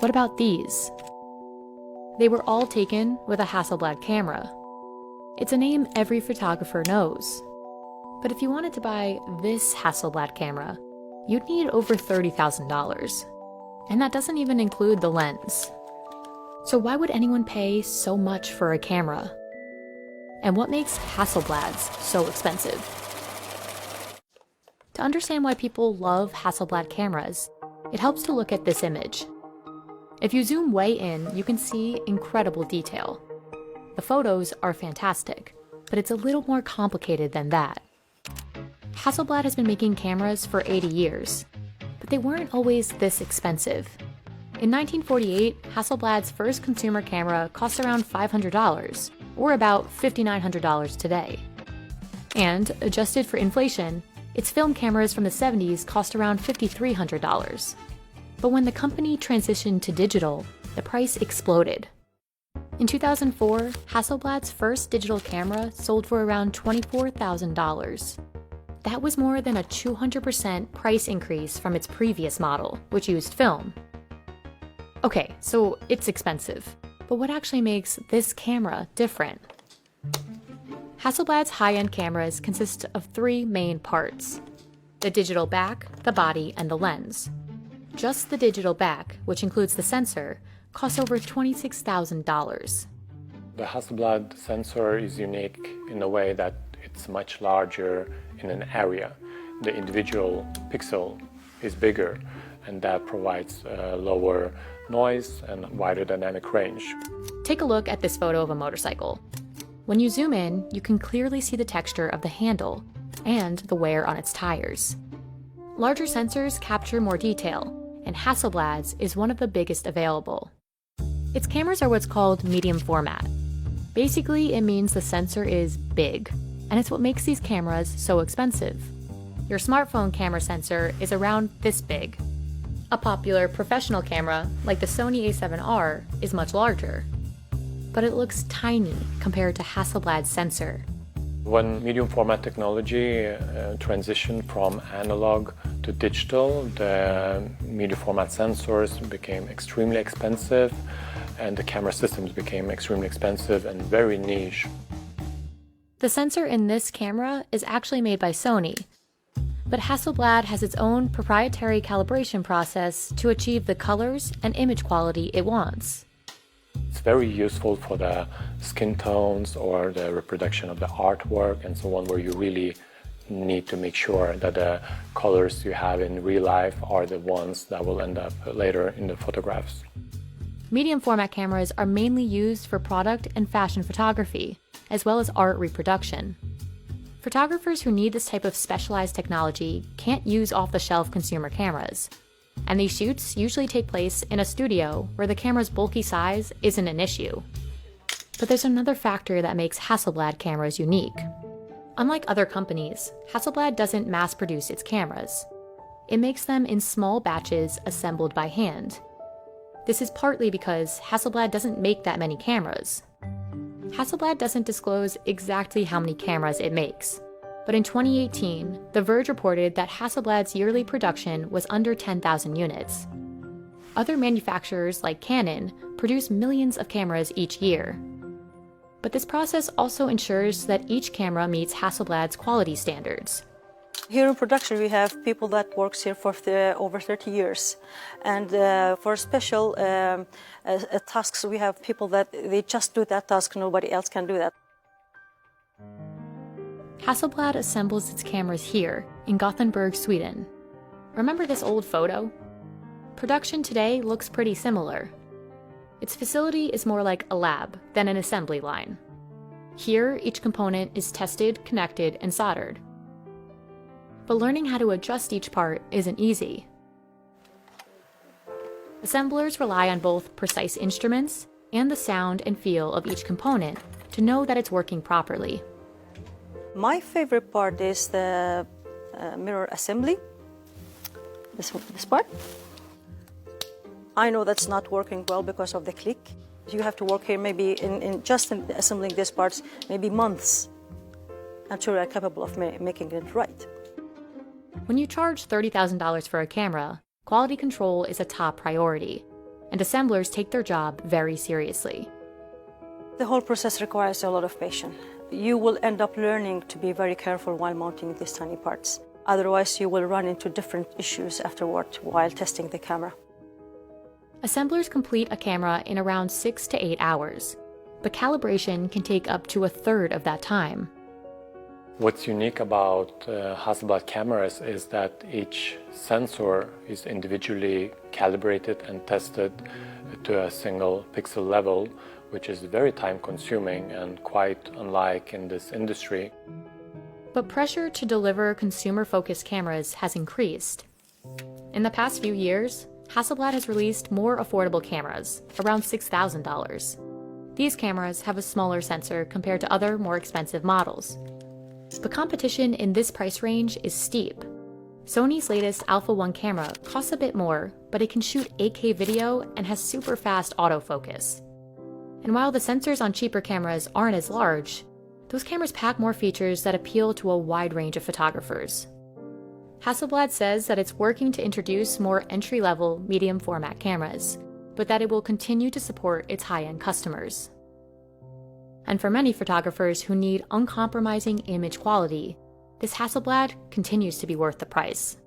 What about these? They were all taken with a Hasselblad camera. It's a name every photographer knows. But if you wanted to buy this Hasselblad camera, you'd need over $30,000. And that doesn't even include the lens. So why would anyone pay so much for a camera? And what makes Hasselblads so expensive? To understand why people love Hasselblad cameras, it helps to look at this image. If you zoom way in, you can see incredible detail. The photos are fantastic, but it's a little more complicated than that. Hasselblad has been making cameras for 80 years, but they weren't always this expensive. In 1948, Hasselblad's first consumer camera cost around $500, or about $5,900 today. And, adjusted for inflation, its film cameras from the 70s cost around $5,300. But when the company transitioned to digital, the price exploded. In 2004, Hasselblad's first digital camera sold for around $24,000. That was more than a 200% price increase from its previous model, which used film. Okay, so it's expensive, but what actually makes this camera different? Hasselblad's high-end cameras consist of three main parts: the digital back, the body, and the lens. Just the digital back, which includes the sensor, costs over $26,000. The Hasselblad sensor is unique in a way that it's much larger in an area. The individual pixel is bigger, and that provides lower noise and wider dynamic range. Take a look at this photo of a motorcycle. When you zoom in, you can clearly see the texture of the handle and the wear on its tires. Larger sensors capture more detail, and Hasselblad's is one of the biggest available. Its cameras are what's called medium format. Basically, it means the sensor is big, and it's what makes these cameras so expensive. Your smartphone camera sensor is around this big. A popular professional camera, like the Sony a7R, is much larger. But it looks tiny compared to Hasselblad's sensor. When medium format technology transitioned from analog to digital, the medium format sensors became extremely expensive, and the camera systems became extremely expensive and very niche. The sensor in this camera is actually made by Sony, but Hasselblad has its own proprietary calibration process to achieve the colors and image quality it wants. It's very useful for the skin tones or the reproduction of the artwork and so on, where you really need to make sure that the colors you have in real life are the ones that will end up later in the photographs. Medium format cameras are mainly used for product and fashion photography, as well as art reproduction. Photographers who need this type of specialized technology can't use off-the-shelf consumer cameras, and these shoots usually take place in a studio where the camera's bulky size isn't an issue. But there's another factor that makes Hasselblad cameras unique. Unlike other companies, Hasselblad doesn't mass-produce its cameras. It makes them in small batches assembled by hand. This is partly because Hasselblad doesn't make that many cameras. Hasselblad doesn't disclose exactly how many cameras it makes, but in 2018, The Verge reported that Hasselblad's yearly production was under 10,000 units. Other manufacturers like Canon produce millions of cameras each year. But this process also ensures that each camera meets Hasselblad's quality standards. Here in production we have people that works here for over 30 years, and for special tasks we have people that they just do that task, nobody else can do that. Hasselblad assembles its cameras here in Gothenburg, Sweden. Remember this old photo? Production today looks pretty similar. Its facility is more like a lab than an assembly line. Here, each component is tested, connected, and soldered. But learning how to adjust each part isn't easy. Assemblers rely on both precise instruments and the sound and feel of each component to know that it's working properly. My favorite part is the mirror assembly, this part. I know that's not working well because of the click. You have to work here maybe in assembling these parts, maybe months, until you're capable of making it right. When you charge $30,000 for a camera, quality control is a top priority. and assemblers take their job very seriously. The whole process requires a lot of patience. You will end up learning to be very careful while mounting these tiny parts. Otherwise, you will run into different issues afterward while testing the camera. Assemblers complete a camera in around 6 to 8 hours, but calibration can take up to a third of that time. What's unique about Hasselblad cameras is that each sensor is individually calibrated and tested to a single pixel level, which is very time-consuming and quite unlike in this industry. But pressure to deliver consumer-focused cameras has increased. In the past few years, Hasselblad has released more affordable cameras, around $6,000. These cameras have a smaller sensor compared to other, more expensive models. The competition in this price range is steep. Sony's latest Alpha 1 camera costs a bit more, but it can shoot 8K video and has super fast autofocus. And while the sensors on cheaper cameras aren't as large, those cameras pack more features that appeal to a wide range of photographers. Hasselblad says that it's working to introduce more entry-level, medium-format cameras, but that it will continue to support its high-end customers. And for many photographers who need uncompromising image quality, this Hasselblad continues to be worth the price.